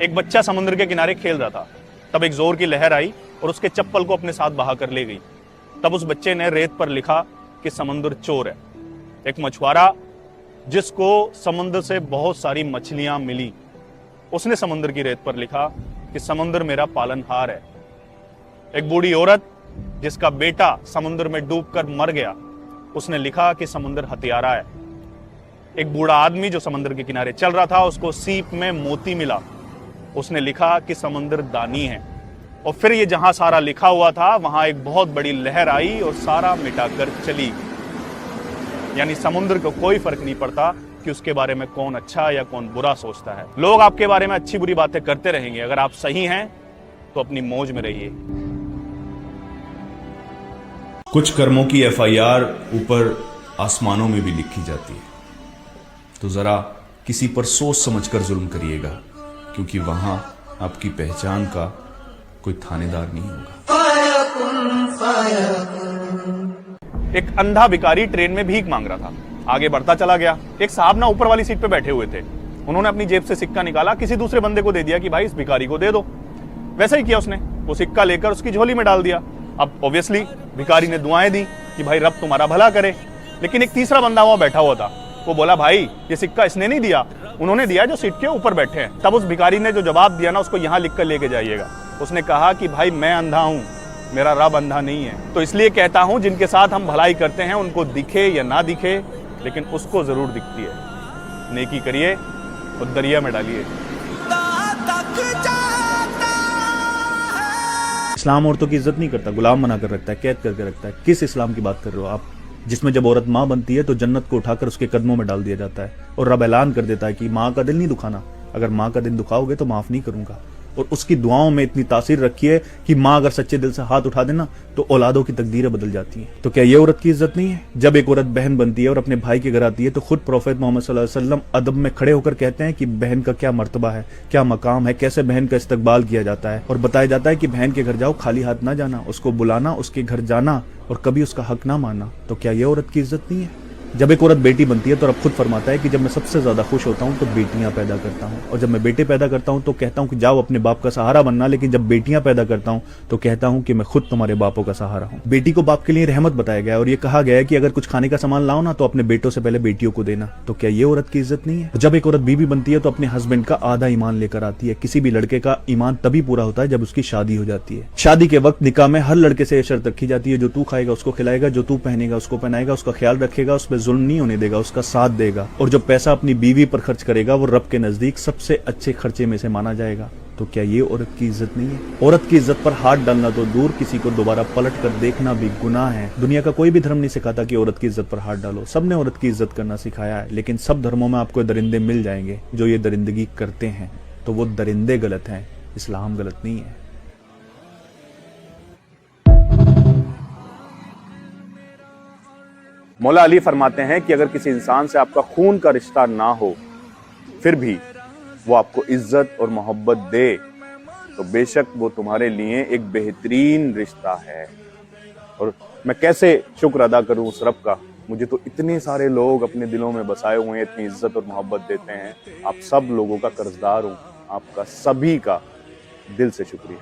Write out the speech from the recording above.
एक बच्चा समुद्र के किनारे खेल रहा था। तब एक जोर की लहर आई और उसके चप्पल को अपने साथ बहा कर ले गई। तब उस बच्चे ने रेत पर लिखा कि समुद्र चोर है। एक मछुआरा जिसको समुद्र से बहुत सारी मछलियां मिली, उसने समुद्र की रेत पर लिखा कि समुद्र मेरा पालनहार है। एक बूढ़ी औरत जिसका बेटा समुद्र में डूबकर मर गया, उसने लिखा कि समुद्र हत्यारा है। एक बूढ़ा आदमी जो समुद्र के किनारे चल रहा था, उसको सीप में मोती मिला, उसने लिखा कि समुद्र दानी है। और फिर ये जहां सारा लिखा हुआ था वहां एक बहुत बड़ी लहर आई और सारा मिटाकर चली। यानी समुद्र को कोई फर्क नहीं पड़ता कि उसके बारे में कौन अच्छा या कौन बुरा सोचता है। लोग आपके बारे में अच्छी बुरी बातें करते रहेंगे, अगर आप सही हैं तो अपनी मौज में रहिए। कुछ कर्मों की एफआईआर ऊपर आसमानों में भी लिखी जाती है, तो जरा किसी पर सोच समझकर जुल्म करिएगा, क्योंकि वहां आपकी पहचान का कोई थानेदार नहीं होगा। एक अंधा भिखारी ट्रेन में भीख मांग रहा था, आगे बढ़ता चला गया। एक साहब ना ऊपर वाली सीट पे बैठे हुए थे, उन्होंने अपनी जेब से सिक्का निकाला, किसी दूसरे बंदे को दे दिया कि भाई इस भिखारी को दे दो। वैसा ही किया उसने, वो सिक्का लेकर उसकी झोली में डाल दिया। अब ऑब्वियसली भिखारी ने दुआएं दी कि भाई रब तुम्हारा भला करे। लेकिन एक तीसरा बंदा वहां बैठा हुआ था, वो बोला भाई ये सिक्का इसने नहीं दिया, उन्होंने दिया जो सीट के ऊपर बैठे हैं। तब उस भिखारी ने जो जवाब दिया ना, उसको यहां लिखकर लेके जाइएगा। उसने कहा कि भाई मैं अंधा हूं, मेरा रब अंधा नहीं है। तो इसलिए कहता हूं जिनके साथ हम भलाई करते हैं उनको दिखे या ना दिखे, लेकिन उसको जरूर दिखती है। नेकी करिए और दरिया में डालिए। इस्लाम औरतों की इज्जत नहीं करता, गुलाम बना कर रखता है, कैद करके रखता है। किस इस्लाम की बात कर रहे हो आप, जिसमें जब औरत माँ बनती है तो जन्नत को उठाकर उसके कदमों में डाल दिया जाता है और रब ऐलान कर देता है कि माँ का दिल नहीं दुखाना, अगर माँ का दिल दुखाओगे तो माफ नहीं करूंगा। और उसकी दुआओं में इतनी तासीर रखी है कि माँ अगर सच्चे दिल से हाथ उठा देना तो औलादों की तकदीरें बदल जाती हैं। तो क्या ये औरत की इज्जत नहीं है? जब एक औरत बहन बनती है और अपने भाई के घर आती है तो खुद प्रोफेट मोहम्मद सल्लल्लाहु अलैहि वसल्लम अदब में खड़े होकर कहते हैं कि बहन का क्या मर्तबा है, क्या मकाम है, कैसे बहन का इस्तकबाल किया जाता है। और बताया जाता है कि बहन के घर जाओ, खाली हाथ ना जाना, उसको बुलाना, उसके घर जाना और कभी उसका हक ना मानना। तो क्या ये औरत की इज्जत नहीं है? जब एक औरत बेटी बनती है तो रब खुद फरमाता है कि जब मैं सबसे ज्यादा खुश होता हूं तो बेटियां पैदा करता हूं, और जब मैं बेटे पैदा करता हूं तो कहता हूं कि जाओ अपने बाप का सहारा बनना, लेकिन जब बेटियां पैदा करता हूं तो कहता हूं कि मैं खुद तुम्हारे बापों का सहारा हूं। बेटी को बाप के लिए रहमत बताया गया और ये कहा गया है कि अगर कुछ खाने का सामान लाओ ना तो अपने बेटों से पहले बेटियों को देना। तो क्या ये औरत की इज्जत नहीं है? जब एक औरत बीवी बनती है तो अपने हस्बैंड का आधा ईमान लेकर आती है। किसी भी लड़के का ईमान तभी पूरा होता है जब उसकी शादी हो जाती है। शादी के वक्त निकाह में हर लड़के से शर्त रखी जाती है, जो तू खाएगा उसको खिलाएगा, जो तू पहनेगा उसको पहनाएगा, उसका ख्याल रखेगा, उस पर जुल्म नहीं होने देगा, उसका साथ देगा, और जो पैसा अपनी बीवी पर खर्च करेगा वो रब के नजदीक सबसे अच्छे खर्चे में से माना जाएगा। तो क्या ये औरत की इज्जत नहीं है? औरत की इज्जत पर हाथ डालना तो दूर, किसी को दोबारा पलट कर देखना भी गुनाह है। दुनिया का कोई भी धर्म नहीं सिखाता कि औरत की इज्जत पर हाथ डालो, सबने औरत की इज्जत करना सिखाया है। लेकिन सब धर्मों में आपको दरिंदे मिल जाएंगे जो ये दरिंदगी करते हैं, तो वो दरिंदे गलत हैं, इस्लाम गलत नहीं है। मौला अली फरमाते हैं कि अगर किसी इंसान से आपका खून का रिश्ता ना हो, फिर भी वो आपको इज्जत और मोहब्बत दे, तो बेशक वो तुम्हारे लिए एक बेहतरीन रिश्ता है। और मैं कैसे शुक्र अदा करूं उस रब का, मुझे तो इतने सारे लोग अपने दिलों में बसाए हुए हैं, इतनी इज्जत और मोहब्बत देते हैं। आप सब लोगों का कर्जदार हूं, आपका सभी का दिल से शुक्रिया।